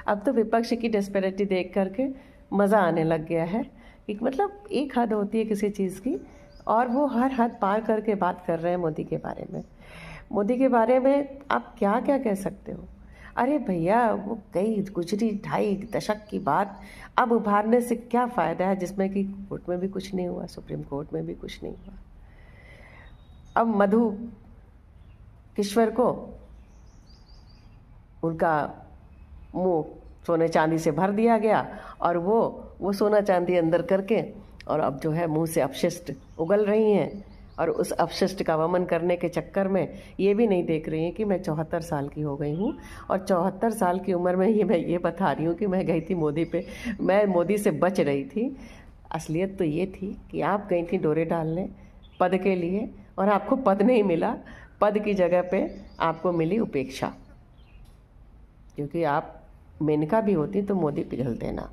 अब तो विपक्ष की डेस्पेरिटी देख करके मज़ा आने लग गया है कि मतलब एक हद होती है किसी चीज़ की और वो हर हद पार करके बात कर रहे हैं मोदी के बारे में। मोदी के बारे में आप क्या क्या कह सकते हो? अरे भैया, वो गई गुजरी 2.5 दशक की बात अब उभारने से क्या फ़ायदा है, जिसमें कि कोर्ट में भी कुछ नहीं हुआ, सुप्रीम कोर्ट में भी कुछ नहीं हुआ। अब मधु किश्वर को उनका मुंह सोने चांदी से भर दिया गया और वो सोना चांदी अंदर करके और अब जो है मुंह से अपशिष्ट उगल रही हैं और उस अपशिष्ट का वमन करने के चक्कर में ये भी नहीं देख रही हैं कि मैं 74 साल की हो गई हूँ और 74 साल की उम्र में मैं ये बता रही हूँ कि मैं गई थी मोदी पे, मैं मोदी से बच रही थी। असलियत तो ये थी कि आप गई थी डोरे डालने पद के लिए और आपको पद नहीं मिला, पद की जगह पे आपको मिली उपेक्षा। क्योंकि आप मेनका भी होती तो मोदी पिघलते ना।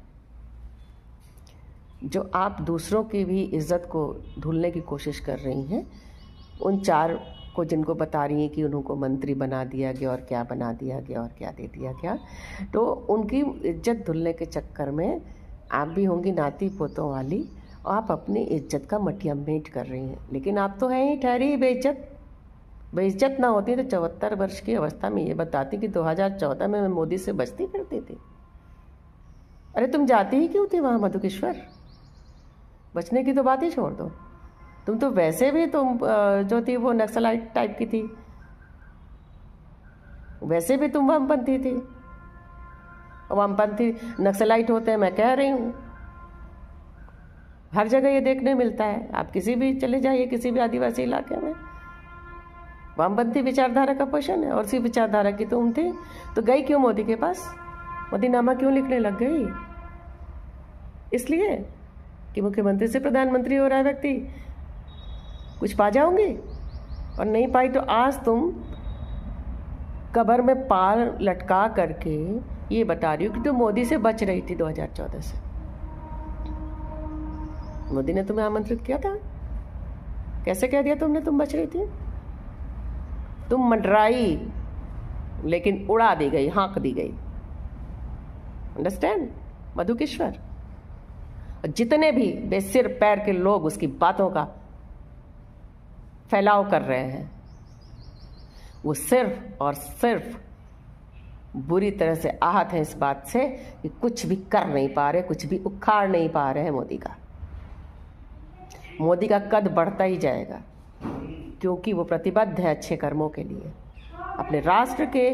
जो आप दूसरों की भी इज्जत को धुलने की कोशिश कर रही हैं, उन 4 को जिनको बता रही हैं कि उनको मंत्री बना दिया गया और क्या बना दिया गया और क्या दे दिया गया, तो उनकी इज्जत धुलने के चक्कर में आप भी होंगी नाती पोतों वाली और आप अपनी इज्जत का मटिया मेट कर रही हैं। लेकिन आप तो हैं ही ठहरी बेइज्जत। बेइज्जत ना होती तो 74 वर्ष की अवस्था में ये बताती कि 2014 में मैं मोदी से बचती फिरती थी। अरे तुम जाती ही क्यों थी वहाँ मधुकेश्वर? बचने की तो बात ही छोड़ दो। तुम तो वैसे भी तुम जो थी वो नक्सलाइट टाइप की थी, वैसे भी तुम वामपंथी थी। वामपंथी नक्सलाइट होते हैं, मैं कह रही हूँ, हर जगह ये देखने मिलता है। आप किसी भी चले जाइए, किसी भी आदिवासी इलाके में वामपंथी विचारधारा का पोषण है और उसी विचारधारा की तुम थी। तो गई क्यों मोदी के पास? मोदीनामा क्यों लिखने लग गई? इसलिए कि मुख्यमंत्री से प्रधानमंत्री हो रहा है व्यक्ति, कुछ पा जाओगे और नहीं पाई तो आज तुम कबर में पाल लटका करके ये बता रही हो कि तुम मोदी से बच रही थी 2014 से। मोदी ने तुम्हें आमंत्रित किया था, कैसे कह दिया तुमने तुम बच रही थी? तुम मंडराई लेकिन उड़ा दी गई, हाँक दी गई। अंडरस्टैंड मधुकेश्वर? जितने भी बेसिर पैर के लोग उसकी बातों का फैलाव कर रहे हैं, वो सिर्फ और सिर्फ बुरी तरह से आहत हैं इस बात से कि कुछ भी कर नहीं पा रहे, कुछ भी उखाड़ नहीं पा रहे हैं मोदी का। मोदी का कद बढ़ता ही जाएगा क्योंकि वो प्रतिबद्ध है अच्छे कर्मों के लिए। अपने राष्ट्र के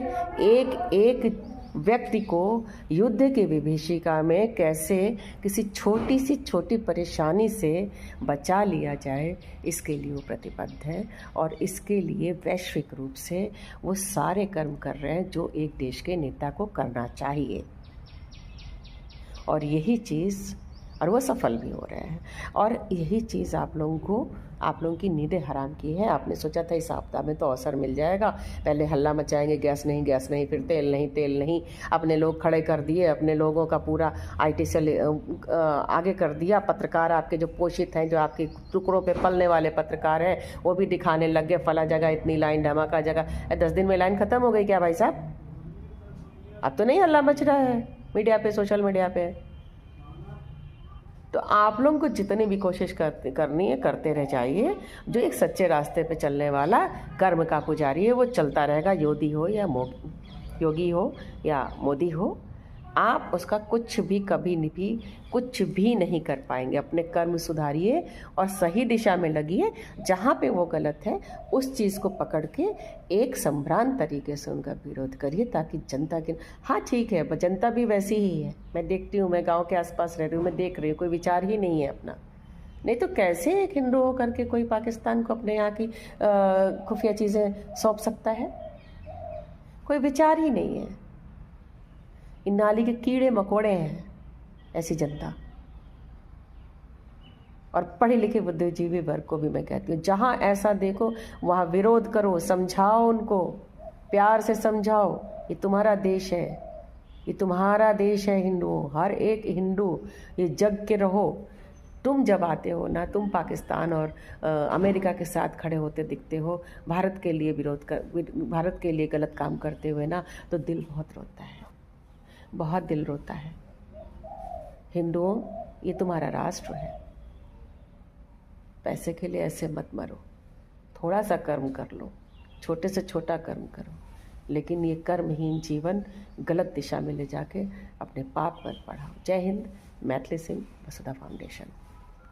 एक एक व्यक्ति को युद्ध की विभीषिका में कैसे किसी छोटी सी छोटी परेशानी से बचा लिया जाए, इसके लिए वो प्रतिबद्ध है और इसके लिए वैश्विक रूप से वो सारे कर्म कर रहे हैं जो एक देश के नेता को करना चाहिए। और यही चीज़, और वो सफल भी हो रहे हैं, और यही चीज़ आप लोगों की नींदें हराम की है। आपने सोचा था इस आपदा में तो अवसर मिल जाएगा, पहले हल्ला मचाएंगे, गैस नहीं, फिर तेल नहीं, अपने लोग खड़े कर दिए, अपने लोगों का पूरा IT से आगे कर दिया। पत्रकार आपके जो पोषित हैं, जो आपके टुकड़ों पे पलने वाले पत्रकार हैं, वो भी दिखाने लग गए फला जगह इतनी लाइन, धमाका जगह 10 दिन में लाइन ख़त्म हो गई क्या भाई साहब? अब तो नहीं हल्ला मच रहा है मीडिया पे, सोशल मीडिया पे। तो आप लोगों को जितनी भी कोशिश करनी है करते रह जाइए। जो एक सच्चे रास्ते पे चलने वाला कर्म का पुजारी है वो चलता रहेगा, योगी हो या मोदी हो। आप उसका कुछ भी नहीं कर पाएंगे। अपने कर्म सुधारिए और सही दिशा में लगिए। जहाँ पे वो गलत है उस चीज़ को पकड़ के एक संभ्रांत तरीके से उनका विरोध करिए ताकि जनता के, हाँ ठीक है, जनता भी वैसी ही है। मैं देखती हूँ, मैं गांव के आसपास रह रही हूँ, मैं देख रही हूँ, कोई विचार ही नहीं है अपना। नहीं तो कैसे एक हिंदू हो करके कोई पाकिस्तान को अपने यहाँ की खुफिया चीज़ें सौंप सकता है? कोई विचार ही नहीं है। इन नाली के कीड़े मकोड़े हैं ऐसी जनता। और पढ़े लिखे बुद्धिजीवी वर्ग को भी मैं कहती हूँ, जहाँ ऐसा देखो वहाँ विरोध करो, समझाओ उनको, प्यार से समझाओ। ये तुम्हारा देश है, ये तुम्हारा देश है हिंदुओं, हर एक हिंदू ये जग के रहो। तुम जब आते हो ना, तुम पाकिस्तान और अमेरिका के साथ खड़े होते दिखते हो, भारत के लिए गलत काम करते हुए ना, तो दिल बहुत रोता है। बहुत दिल रोता है। हिंदुओं, ये तुम्हारा राष्ट्र है, पैसे के लिए ऐसे मत मरो। थोड़ा सा कर्म कर लो, छोटे से छोटा कर्म करो, लेकिन ये कर्महीन जीवन गलत दिशा में ले जाके अपने पाप पर पढ़ाओ। जय हिंद। मैथिली सिंह, वसुधा फाउंडेशन।